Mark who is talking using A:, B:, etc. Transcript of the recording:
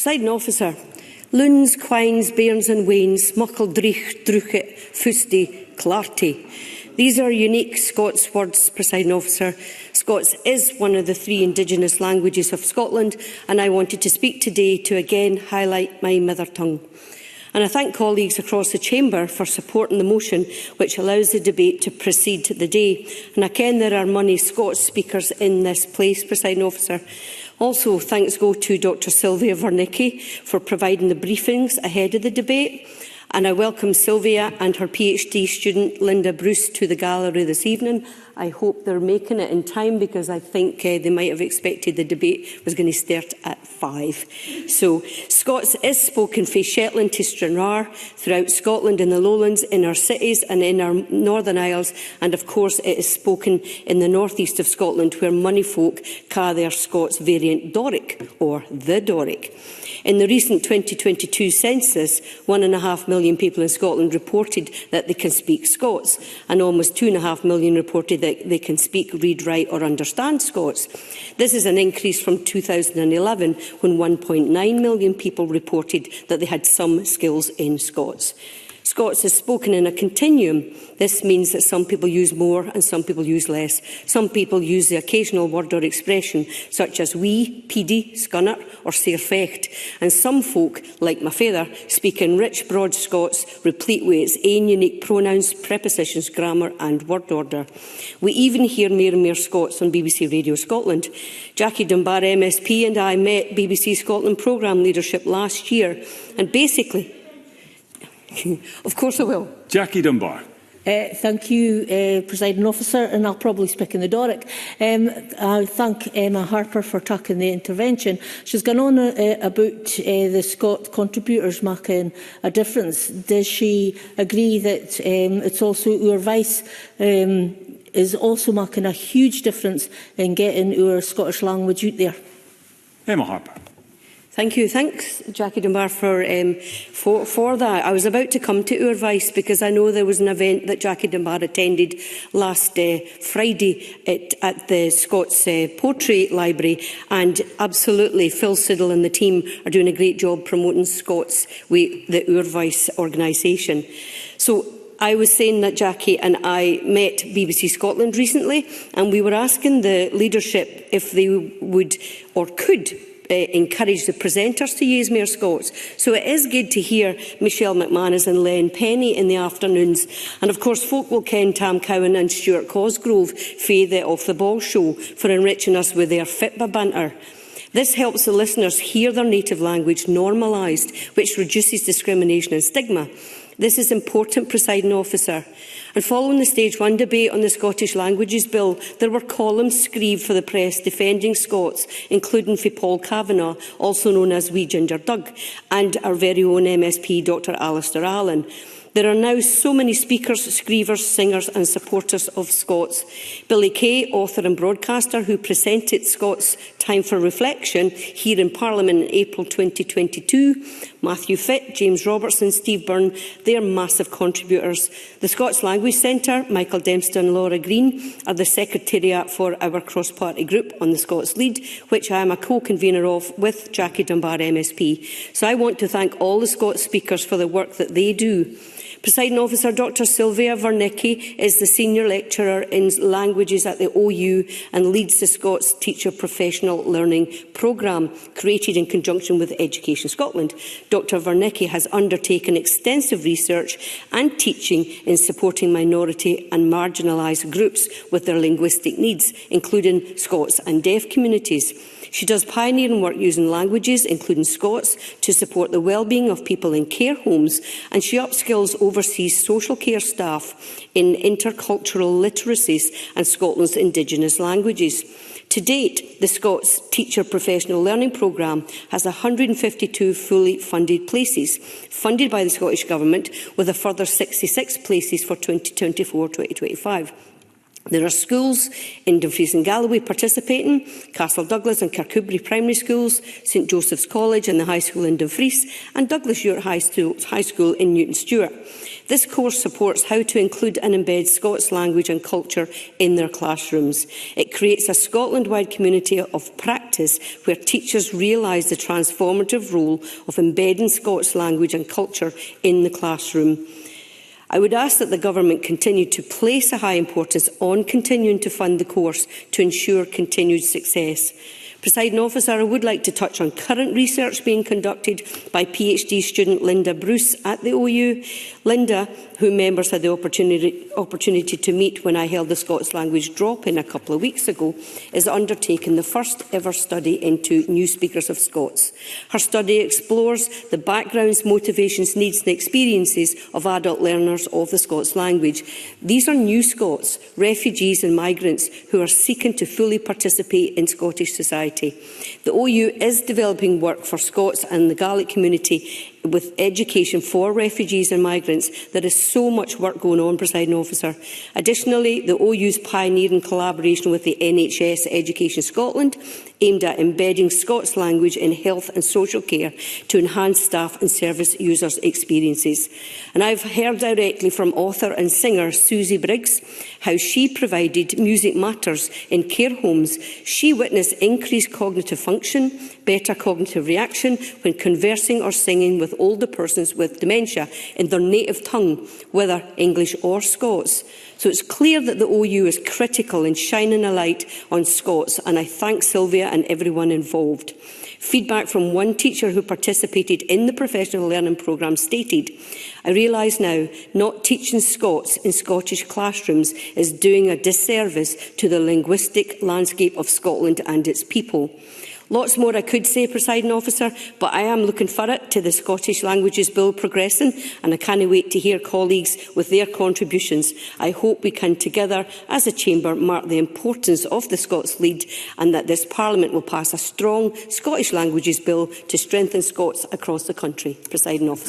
A: Presiding Officer, Loons, Quines, Bairns and Wains, Muckledrich, Druchet, Fusti, Clarty. These are unique Scots words, Presiding Officer. Scots is one of the 3 indigenous languages of Scotland, and I wanted to speak today to again highlight my mother tongue. And I thank colleagues across the Chamber for supporting the motion which allows the debate to precede the day. And I ken there are many Scots speakers in this place, Presiding Officer. Also, thanks go to Dr Sylvia Vernicki for providing the briefings ahead of the debate. And I welcome Sylvia and her PhD student Linda Bruce to the gallery this evening. I hope they're making it in time because I think they might have expected the debate was going to start at 5. So, Scots is spoken from Shetland to Stranraer, throughout Scotland in the Lowlands, in our cities and in our Northern Isles, and of course it is spoken in the northeast of Scotland where many folk ca their Scots variant Doric or the Doric. In the recent 2022 census, 1.5 million people in Scotland reported that they can speak Scots, and almost 2.5 million reported that they can speak, read, write or understand Scots. This is an increase from 2011, when 1.9 million people reported that they had some skills in Scots. Scots is spoken in a continuum. This means that some people use more and some people use less. Some people use the occasional word or expression, such as we, peedy, scunner or sair fecht. And some folk, like my father, speak in rich, broad Scots, replete with its own unique pronouns, prepositions, grammar and word order. We even hear more and more Scots on BBC Radio Scotland. Jackie Dunbar MSP and I met BBC Scotland programme leadership last year, and basically, of course I will.
B: Jackie Dunbar.
C: Thank you, Presiding Officer, and I'll probably speak in the Doric. I thank Emma Harper for taking the intervention. She's gone on about the Scot contributors making a difference. Does she agree that it's also our vice is also making a huge difference in getting our Scottish language out there?
B: Emma Harper.
A: Thank you. Thanks, Jackie Dunbar, for that. I was about to come to our vice because I know there was an event that Jackie Dunbar attended last Friday at the Scots Poetry Library, and absolutely Phil Siddle and the team are doing a great job promoting Scots with the Our Vice organisation. So I was saying that Jackie and I met BBC Scotland recently, and we were asking the leadership if they would or could encourage the presenters to use more Scots. So it is good to hear Michelle McManus and Len Penny in the afternoons. And of course, folk will ken Tam Cowan and Stuart Cosgrove for the Off the Ball show for enriching us with their Fitba banter. This helps the listeners hear their native language normalised, which reduces discrimination and stigma. This is important, Presiding Officer. And following the Stage 1 debate on the Scottish Languages Bill, there were columns screeved for the press defending Scots, including for Paul Kavanagh, also known as Wee Ginger Doug, and our very own MSP, Dr Alistair Allen. There are now so many speakers, screevers, singers and supporters of Scots. Billy Kay, author and broadcaster, who presented Scots Time for Reflection here in Parliament in April 2022, Matthew Fitt, James Robertson, Steve Byrne, they are massive contributors. The Scots Language Centre, Michael Dempster and Laura Green, are the secretariat for our cross-party group on the Scots Lead, which I am a co-convener of with Jackie Dunbar MSP. So I want to thank all the Scots speakers for the work that they do. Presiding Officer, Dr Sylvia Vernicki is the Senior Lecturer in Languages at the OU and leads the Scots Teacher Professional Learning Programme, created in conjunction with Education Scotland. Dr Vernicki has undertaken extensive research and teaching in supporting minority and marginalised groups with their linguistic needs, including Scots and deaf communities. She does pioneering work using languages, including Scots, to support the well-being of people in care homes, and she upskills overseas social care staff in intercultural literacies and Scotland's indigenous languages. To date, the Scots Teacher Professional Learning Programme has 152 fully funded places, funded by the Scottish Government, with a further 66 places for 2024-2025. There are schools in Dumfries and Galloway participating, Castle Douglas and Kirkcudbright Primary Schools, St Joseph's College and the High School in Dumfries, and Douglas Ewart High School in Newton Stewart. This course supports how to include and embed Scots language and culture in their classrooms. It creates a Scotland-wide community of practice where teachers realise the transformative role of embedding Scots language and culture in the classroom. I would ask that the Government continue to place a high importance on continuing to fund the course to ensure continued success. Presiding Officer, I would like to touch on current research being conducted by PhD student Linda Bruce at the OU. Linda, who members had the opportunity to meet when I held the Scots language drop-in a couple of weeks ago, is undertaking the first ever study into new speakers of Scots. Her study explores the backgrounds, motivations, needs and experiences of adult learners of the Scots language. These are new Scots, refugees and migrants who are seeking to fully participate in Scottish society. The OU is developing work for Scots and the Gaelic community with education for refugees and migrants. There is so much work going on, Presiding Officer. Additionally, the OU's pioneering collaboration with the NHS Education Scotland aimed at embedding Scots language in health and social care to enhance staff and service users' experiences. And I've heard directly from author and singer Susie Briggs how she provided Music Matters in care homes. She witnessed increased cognitive function, better cognitive reaction when conversing or singing with older persons with dementia in their native tongue, whether English or Scots. So it's clear that the OU is critical in shining a light on Scots, and I thank Sylvia and everyone involved. Feedback from one teacher who participated in the professional learning programme stated, "I realise now not teaching Scots in Scottish classrooms is doing a disservice to the linguistic landscape of Scotland and its people." Lots more I could say, Presiding Officer, but I am looking forward to the Scottish Languages Bill progressing, and I can't wait to hear colleagues with their contributions. I hope we can together, as a Chamber, mark the importance of the Scots lead, and that this Parliament will pass a strong Scottish Languages Bill to strengthen Scots across the country. Presiding Officer.